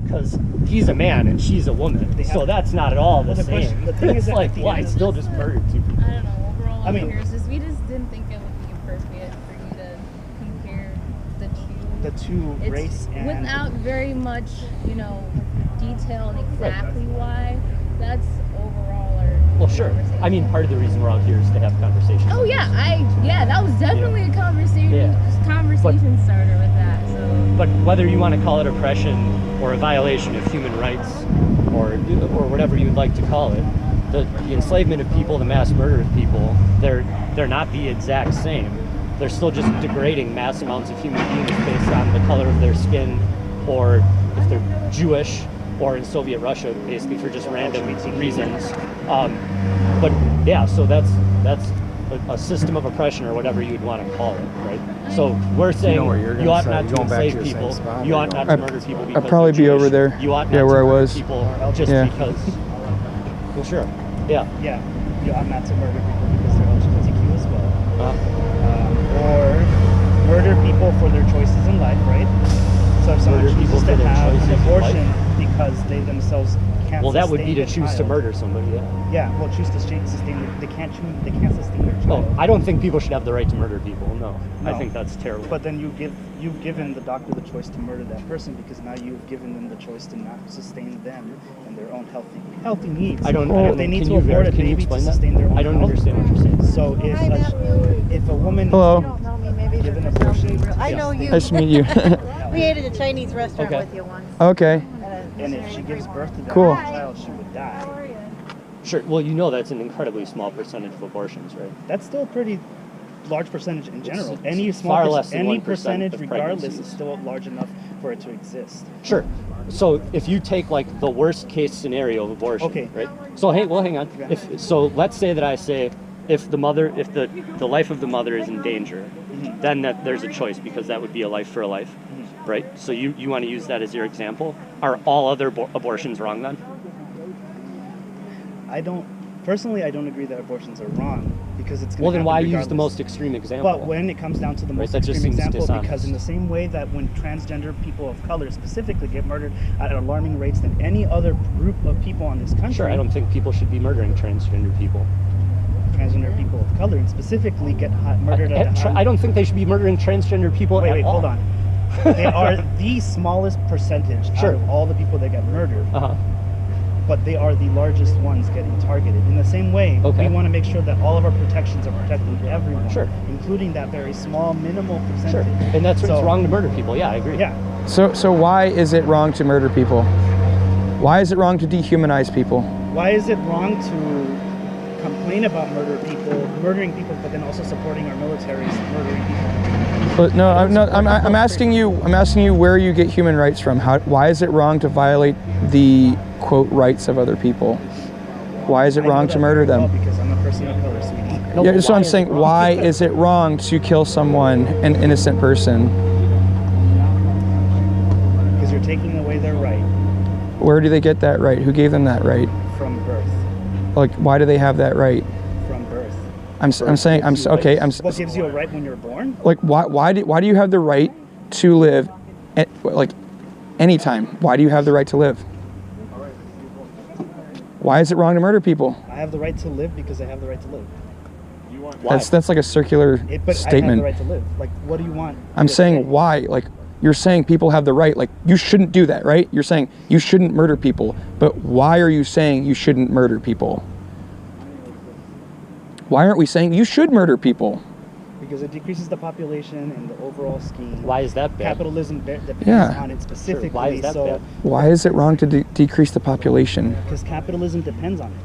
because he's a man and she's a woman. So that's not at all the same. The thing is, it's like, why? Still just murdered two people. I don't know. Overall, I mean, we just didn't think it would be appropriate for you to compare the two race and without very much, you know, detail and exactly why. That's overall our well, sure. I mean, part of the reason we're out here is to have conversations. Oh yeah, that was definitely a conversation starter with that. So. But whether you want to call it oppression or a violation of human rights or whatever you would like to call it, the enslavement of people, the mass murder of people, they're not the exact same. They're still just degrading mass amounts of human beings based on the color of their skin, or if they're Jewish, or in Soviet Russia, basically for just random reasons. But yeah, so that's a system of oppression or whatever you would want to call it, right? So we're saying you ought not to enslave people, you ought not to murder people because I'd probably be over there. You ought not to murder I was. people just because. Well, sure. Yeah. Yeah, you ought not to murder people because they're LGBTQ as well. Or murder people for their choices in life, right? So if someone chooses to have an abortion because they themselves can't well, that would be to sustain choose the to child. murder somebody, Yeah, well, choose to sustain. They can't sustain their child. Oh, I don't think people should have the right to murder people. No. I think that's terrible. But then you've given the doctor the choice to murder that person because now you've given them the choice to not sustain them and their own healthy needs. I don't. If they need to abort a baby to sustain their own. I don't understand what you're saying. So if a woman give an abortion, I know you. Nice to meet you. We ate at a Chinese restaurant with you once. Okay. And if she gives birth to that child, she would die. Sure. Well, you know that's an incredibly small percentage of abortions, right? That's still a pretty large percentage in general. Any percentage, regardless, is still large enough for it to exist. Sure. So if you take like the worst case scenario of abortion, right? So hang on. So let's say that I say if the life of the mother is in danger, then there's a choice because that would be a life for a life. Right? So you want to use that as your example? Are all other abortions wrong then? I don't agree that abortions are wrong because it's going to well, then why regardless. use the most extreme example? But when it comes down to the most that just extreme seems example, dishonest. because in the same way that when transgender people of color specifically get murdered at alarming rates than any other group of people on this country. Sure, I don't think people should be murdering transgender people. Transgender people of color and specifically get murdered I don't think they should be murdering transgender people at all. Hold on. They are the smallest percentage out of all the people that get murdered. But they are the largest ones getting targeted. In the same way, we want to make sure that all of our protections are protecting everyone, including that very small, minimal percentage. Sure, and that's it's wrong to murder people. Yeah, I agree. Yeah. So why is it wrong to murder people? Why is it wrong to dehumanize people? Why is it wrong to complain about murdering people, but then also supporting our militaries murdering people? But no, I'm asking you where you get human rights from. Why is it wrong to violate the quote rights of other people? Why is it wrong to murder them? Because I'm a person of color, sweetie. Yeah, so I'm saying, why is it wrong to kill someone, an innocent person? Because you're taking away their right. Where do they get that right? Who gave them that right? From birth. Like, why do they have that right? From birth. What gives you a right when you're born? Like, why do you have the right to live, like, anytime? Why do you have the right to live? Why is it wrong to murder people? I have the right to live because I have the right to live. That's like a circular statement. I have the right to live. Like, what do you want? I'm saying why? Like, you're saying people have the right. Like, you shouldn't do that, right? You're saying you shouldn't murder people. But why are you saying you shouldn't murder people? Why aren't we saying you should murder people? Because it decreases the population and the overall scheme. Why is that bad? Capitalism depends on it specifically. Sure. Why is that bad? Why is it wrong to decrease the population? Because capitalism depends on it.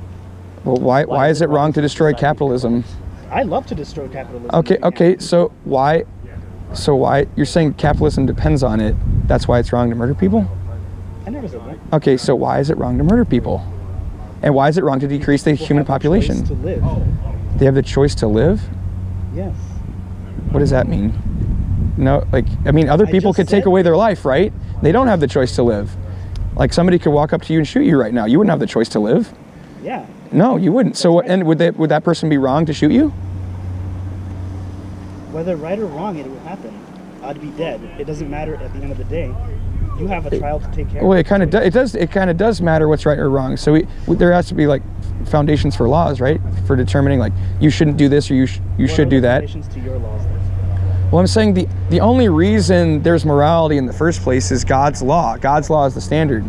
Well, why is it wrong to destroy capitalism? I love to destroy capitalism. Okay, so why you're saying capitalism depends on it? That's why it's wrong to murder people? I never said that. Okay, so why is it wrong to murder people? And why is it wrong to decrease the human population? To live. They have the choice to live? Yes. What does that mean? No, like, I mean, other people could take away their life, right? They don't have the choice to live. Like, somebody could walk up to you and shoot you right now. You wouldn't have the choice to live. Yeah. No, you wouldn't. So, and would that person be wrong to shoot you? Whether right or wrong, it would happen. I'd be dead. It doesn't matter at the end of the day. You have a child to take care of. Well, it kind of does matter what's right or wrong. So there has to be like foundations for laws, right? For determining like you shouldn't do this or you should do that. Foundations to your laws, well, I'm saying the only reason there's morality in the first place is God's law. God's law is the standard.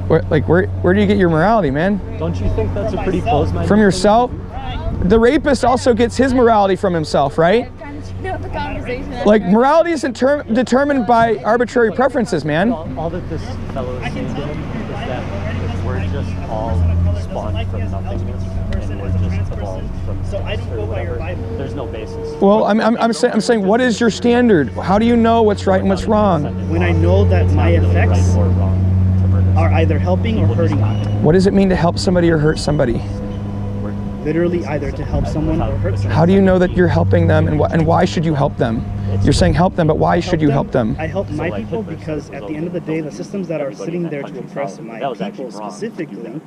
Where do you get your morality, man? Don't you think that's a pretty close-minded From yourself? The rapist also gets his morality from himself, right? Like morality isn't determined by arbitrary preferences, man. All that this fellow is saying to him is that we're just all spawned from nothingness, and we're just evolved from So I don't go by your Bible. There's no basis. Well, I'm saying, what is your standard? How do you know what's right and what's wrong? When I know that my effects are either helping or hurting me. What does it mean to help somebody or hurt somebody? Literally either to help someone or hurt someone. How do you know that you're helping them, and why should you help them? You're saying help them, but why should you help them? I help my people because at the end of the day, the systems that are sitting there to oppress my people specifically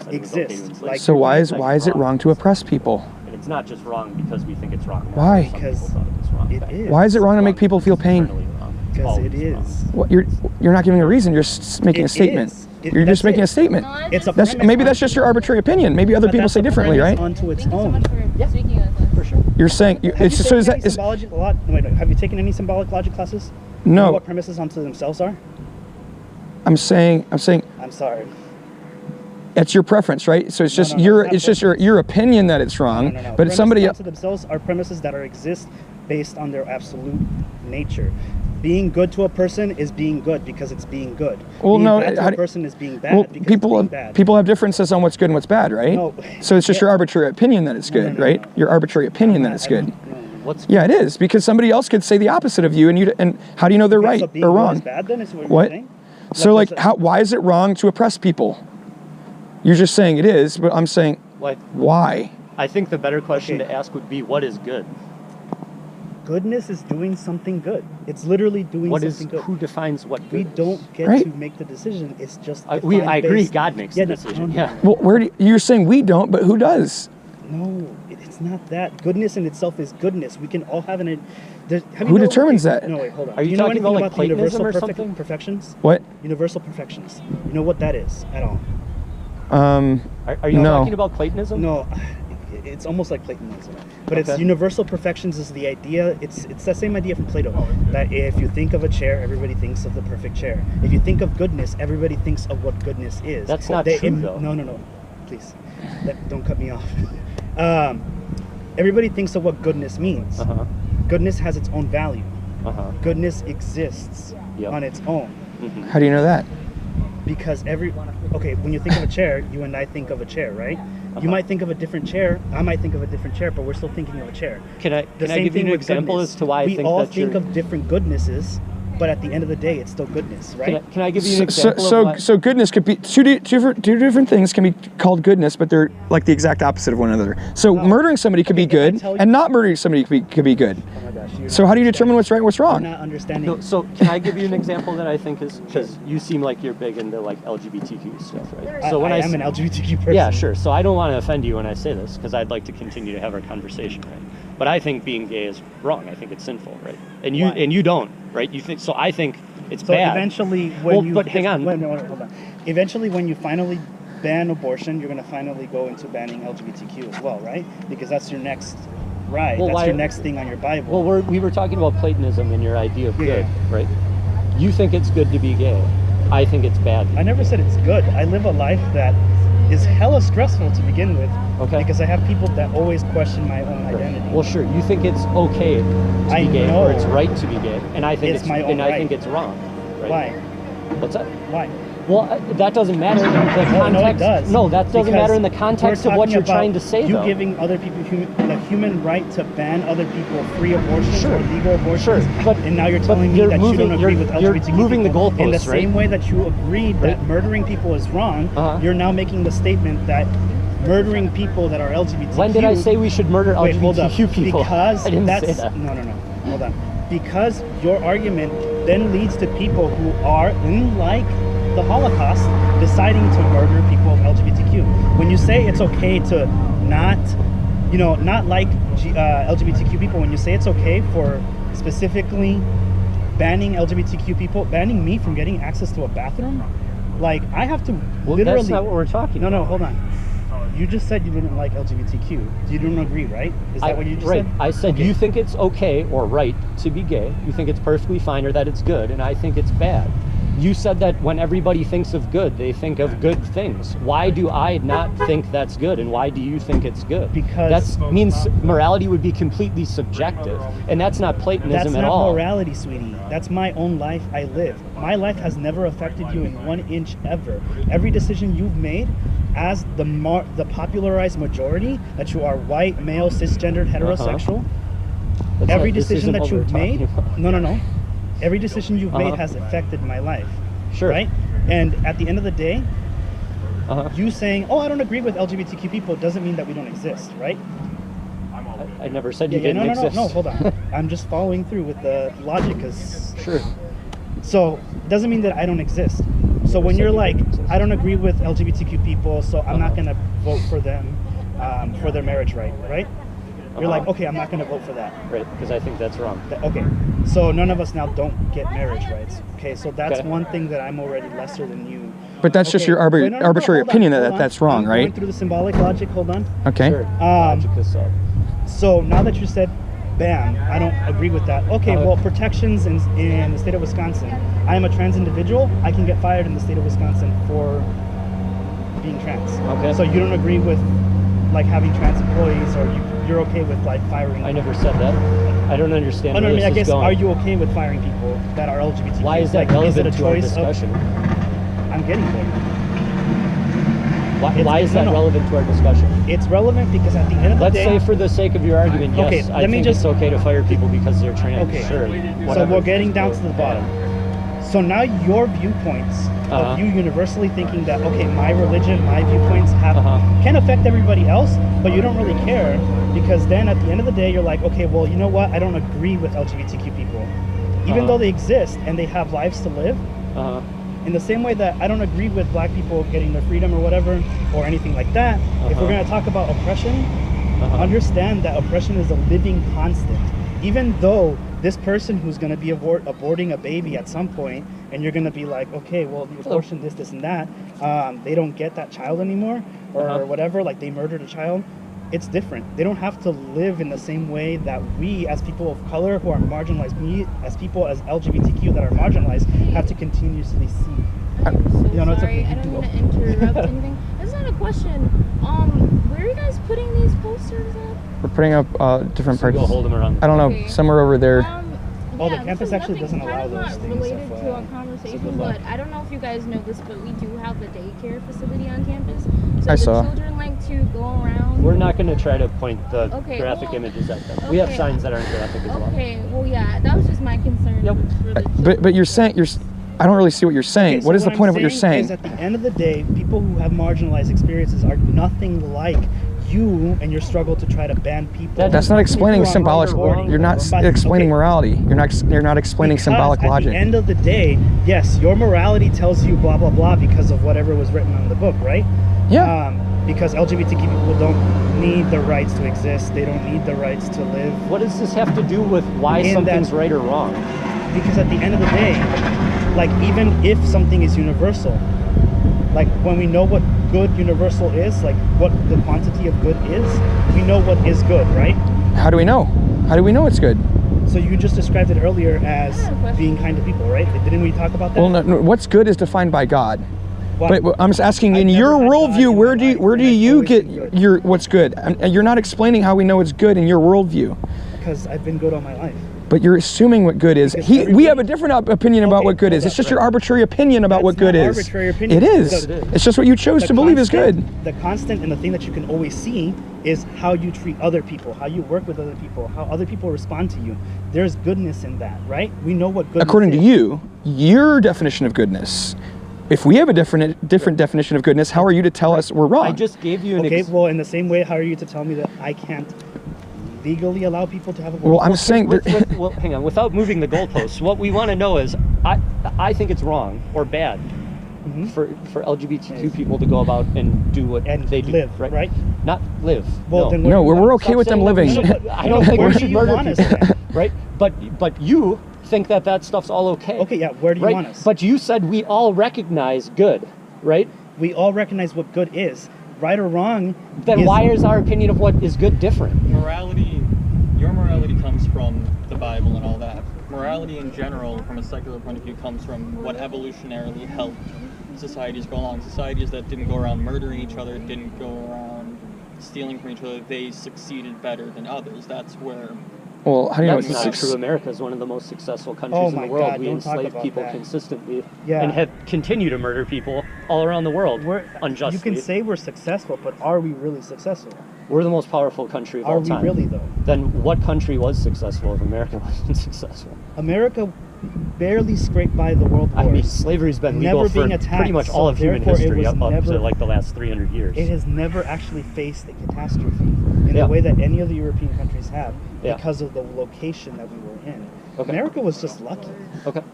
exist. Like So why is it wrong to oppress people? And it's not just wrong because we think it's wrong. Why? Because it is. Why is it wrong to make people feel pain? Because it is. What, you're not giving a reason. You're just making a statement. You're just making a statement. It's a Maybe that's just your arbitrary opinion. Maybe other people say differently, right? Onto its Thank you so own. much for speaking with us. For sure. You're saying Have you taken any symbolic logic classes? You know no. what premises onto themselves are? I'm saying I'm sorry. it's your preference, right? So it's just No, your opinion that it's wrong, No. but it's somebody else. To themselves are premises that exist based on their absolute nature. Being good to a person is being good because it's being good. Well, being no, bad to a person is being bad well, because people it's being bad. people have differences on what's good and what's bad, right? No. So it's just your arbitrary opinion that it's good, right? Your arbitrary opinion that it's good. What's Yeah, it is, because somebody else could say the opposite of you, and how do you know they're right So being or good wrong? is bad then is what What? you're saying? So like, why is it wrong to oppress people? You're just saying it is, but I'm saying What? why? I think the better question Okay. to ask would be, what is good? Goodness is doing something good. It's literally doing What something is? good. Who defines what We good is? don't get Right. to make the decision. It's just I defined agree. based- God makes Yeah, the no, decision. no, Yeah. Well, you're saying we don't, but who does? No, it's not that. Goodness in itself is goodness. We can all have an. Who determines that? No, wait, hold on. Are you Do know talking anything about, like, the Platonism universal or something? perfections? What? Universal perfections. You know what that is at all? Are you No. talking about Platonism? No, it's almost like Platonism, but Okay. it's universal perfections is the idea. It's the same idea from Plato, that if you think of a chair, everybody thinks of the perfect chair. If you think of goodness, everybody thinks of what goodness is. That's not true, though. No, please, don't cut me off. Everybody thinks of what goodness means. Uh-huh. Goodness has its own value. Uh-huh. Goodness exists Yep. on its own. Mm-hmm. How do you know that? Because when you think of a chair, you and I think of a chair, right? You might think of a different chair, I might think of a different chair, but we're still thinking of a chair. Can I The same give you thing an with example goodness. as to why I we think all that think you're... of different goodnesses, but at the end of the day, it's still goodness, right? Can I give you an example of why... So goodness could be two different things can be called goodness, but they're like the exact opposite of one another. So murdering somebody could be good, and not murdering somebody could be good. Oh my gosh, So how do you determine what's right and what's You're wrong? not understanding. No, so can I give you an example that I think is, because you seem like you're big into like LGBTQ stuff, right? So when I am an LGBTQ person. Yeah, sure. So I don't want to offend you when I say this, because I'd like to continue to have our conversation, right? But I think being gay is wrong. I think it's sinful, right? And you don't, right? You think so? I think it's So bad. eventually, when hang on. Hold on. Eventually, when you finally ban abortion, you're going to finally go into banning LGBTQ as well, right? Because that's your next ride. Well, that's your next thing on your Bible. Well, we were talking about Platonism and your idea of good, right? You think it's good to be gay. I think it's bad. I never said it's good. I live a life that is hella stressful to begin with. Okay. Because I have people that always question my own identity. Well, sure. You think it's okay to be gay, know. or it's right to be gay, and I think It's my own I right. think it's wrong. Right? Why? What's that? Why? Well, that doesn't matter in the context. No, it does. No, that doesn't Because matter in the context we're of what talking you're about trying to say, you though. giving other people the human right to ban other people free abortions Sure. or legal abortions. Sure, but- and now you're but telling me you're that you don't moving- agree with you're LGBTQ moving the people. In the goalposts, right? same way that you agreed that Right. murdering people is wrong, Uh-huh. you're now making the statement that murdering people that are LGBTQ. When did I say we should murder Wait, hold up. LGBTQ people? Because I didn't that's say that. no. Hold on. Because your argument then leads to people who are in like the Holocaust deciding to murder people of LGBTQ. When you say it's okay to not like LGBTQ people, when you say it's okay for specifically banning LGBTQ people, banning me from getting access to a bathroom, like I have to literally. That's not what we're talking about. No, hold on. You just said you didn't like LGBTQ. You don't agree, right? Is that what you just said? I said you think it's okay or right to be gay. You think it's perfectly fine or that it's good, and I think it's bad. You said that when everybody thinks of good, they think of good things. Why do I not think that's good, and why do you think it's good? Because that means morality would be completely subjective, and that's not Platonism at all. That's not morality, sweetie. That's my own life I live. My life has never affected you in 1 inch ever. Every decision you've made as the popularized majority, that you are white, male, cisgendered, heterosexual, every decision that you've made, no. Every decision you've made has affected my life. Sure. Right? And at the end of the day, you saying, oh, I don't agree with LGBTQ people doesn't mean that we don't exist, right? I never said you didn't exist. No, hold on. I'm just following through with the logic. Sure. So, it doesn't mean that I don't exist. So when you're like, I don't agree with LGBTQ people, so I'm not going to vote for them for their marriage right? You're like, okay, I'm not going to vote for that. Right, because I think that's wrong. Okay, so none of us now don't get marriage rights. Okay, so that's one thing that I'm already lesser than you. But that's just your arbitrary opinion that that's wrong, right? Going through the symbolic logic, hold on. Okay. Sure. Logic is up. So now that you said, bam, I don't agree with that. Okay, well, protections in the state of Wisconsin. I am a trans individual. I can get fired in the state of Wisconsin for being trans. Okay. So you don't agree with like having trans employees, or you're okay with like firing? I never said that. I don't understand. I mean, I guess are you okay with firing people that are LGBTQ? Why is that relevant to our discussion? I'm getting there. Why is that relevant to our discussion? It's relevant because at the end of the day... Let's say for the sake of your argument, yes, I think it's okay to fire people because they're trans. Okay. Sure. So we're getting down to the bottom. So now your viewpoints of you universally thinking that, okay, my religion, my viewpoints can affect everybody else, but you don't really care, because then at the end of the day, you're like, okay, well, you know what? I don't agree with LGBTQ people. Even though they exist and they have lives to live, in the same way that I don't agree with black people getting their freedom or whatever, or anything like that, if we're going to talk about oppression, understand that oppression is a living constant. Even though this person who's going to be aborting a baby at some point, and you're going to be like, okay, well, the abortion, this, and that, they don't get that child anymore, or whatever, like they murdered a child. It's different. They don't have to live in the same way that we, as people of color who are marginalized, we, as people as LGBTQ that are marginalized, have to continuously see. I'm so sorry. I don't want to interrupt anything. That's not a question. Where are you guys putting these posters up? We're putting up different parts. Go hold them around. I don't know, somewhere over there. The campus actually doesn't allow those things. Related to our conversation, but I don't know if you guys know this, but we do have a daycare facility on campus. So I saw. Children like to go around. We're not going to try to point the graphic images at them. We have signs that aren't graphic as well. Okay, well, yeah, that was just my concern. But you're saying I don't really see what you're saying. Okay, so what is the point of what you're saying? Is at the end of the day, people who have marginalized experiences are nothing like you and your struggle to try to ban people. That's not explaining symbolic. You're not explaining morality. You're not explaining symbolic logic. At the end of the day, yes, your morality tells you blah blah blah because of whatever was written on the book, right? Yeah. Because LGBTQ people don't need the rights to exist. They don't need the rights to live. What does this have to do with why something's right or wrong? Because at the end of the day, like even if something is universal, like when we know what good universal is, like what the quantity of good is, we know what is good, right? How do we know? How do we know it's good? So you just described it earlier as being kind to people, right? Didn't we talk about that? Well, no, what's good is defined by God. But I'm just asking, in your worldview, where do you get your what's good? You're not explaining how we know it's good in your worldview. Because I've been good all my life. But you're assuming what good is. We have a different opinion about what good is. It's just your arbitrary opinion about what good is. Arbitrary opinion. It is. It's just what you chose to believe is good. The constant and the thing that you can always see is how you treat other people, how you work with other people, how other people respond to you. There's goodness in that, right? We know what goodness is. According to you, your definition of goodness. If we have a different definition of goodness, how are you to tell us we're wrong? I just gave you an well, in the same way, how are you to tell me that I can't legally allow people to have abortion? Well, I'm saying... well, hang on. Without moving the goalposts, what we want to know is, I think it's wrong or bad for LGBTQ people to go about and do what they do. Live, right? Not live. Well, no, then we're okay with them living. I don't think we should murder people, right? But you think that that stuff's all okay. Okay, yeah, where do you want us? But you said we all recognize good, right? We all recognize what good is. Right or wrong. Then why is our opinion of what is good different? Morality, your morality comes from the Bible and all that. Morality in general, from a secular point of view, comes from what evolutionarily helped societies go along. Societies that didn't go around murdering each other, didn't go around stealing from each other, they succeeded better than others. That's where... Well, how do you know That's not true. America is one of the most successful countries in the world. We enslave people consistently and have continued to murder people all around the world unjustly. You can say we're successful, but are we really successful? We're the most powerful country of all time. Are we really, though? Then what country was successful if America wasn't successful? America barely scraped by the world wars. I mean, slavery's been legal for pretty much all of human history up to like the last 300 years. It has never actually faced a catastrophe in the way that any of the European countries have because of the location that we were in. America was just lucky.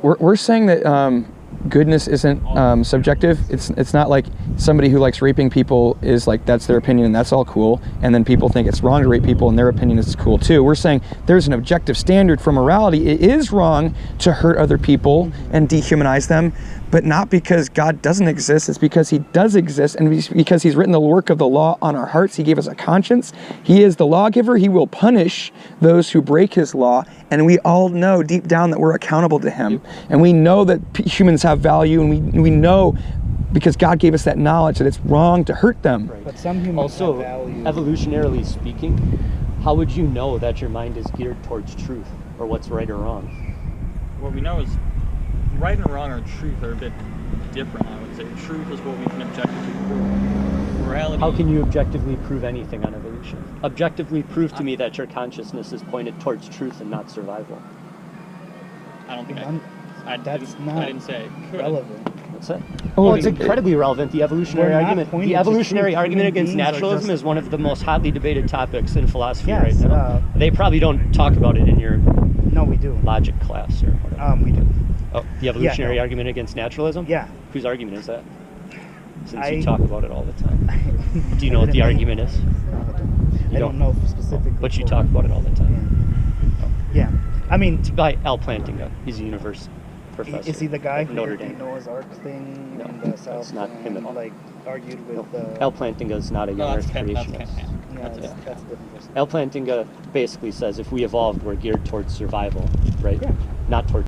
We're saying that goodness isn't subjective. It's not like somebody who likes raping people is like, that's their opinion and that's all cool, and then people think it's wrong to rape people and their opinion is cool too. We're saying there's an objective standard for morality. It is wrong to hurt other people and dehumanize them, but not because God doesn't exist. It's because he does exist, and because he's written the work of the law on our hearts. He gave us a conscience. He is the lawgiver. He will punish those who break his law, and we all know deep down that we're accountable to him. And we know that humans have value, and we know because God gave us that knowledge that it's wrong to hurt them. Right. But some humans also, have value. Evolutionarily speaking, how would you know that your mind is geared towards truth or what's right or wrong? What we know is right and wrong or truth are a bit different, I would say. Truth is what we can objectively prove. Morality... How can you objectively prove anything on evolution? Objectively prove to me that your consciousness is pointed towards truth and not survival. I don't think I didn't say it could. Relevant. That's it. Well, it's incredibly relevant. The evolutionary argument. The evolutionary argument against beings naturalism is one of the most hotly debated topics in philosophy Yes, right now. They probably don't talk about it in your No, we do. logic class or whatever. We do. Oh, the evolutionary argument against naturalism? Yeah. Whose argument is that? Since you talk about it all the time. Do you know what the argument is? I don't know specifically. But you talk about it all the time. Yeah. I mean... It's by Al Plantinga. He's a university professor. Is he the guy who Notre did the Dame? Noah's Ark thing? No, in the South that's not him at all. Like, argued with... Al Plantinga is not a young Earth creationist. That's a different person. Al Plantinga basically says if we evolved, we're geared towards survival, right? Yeah. Not towards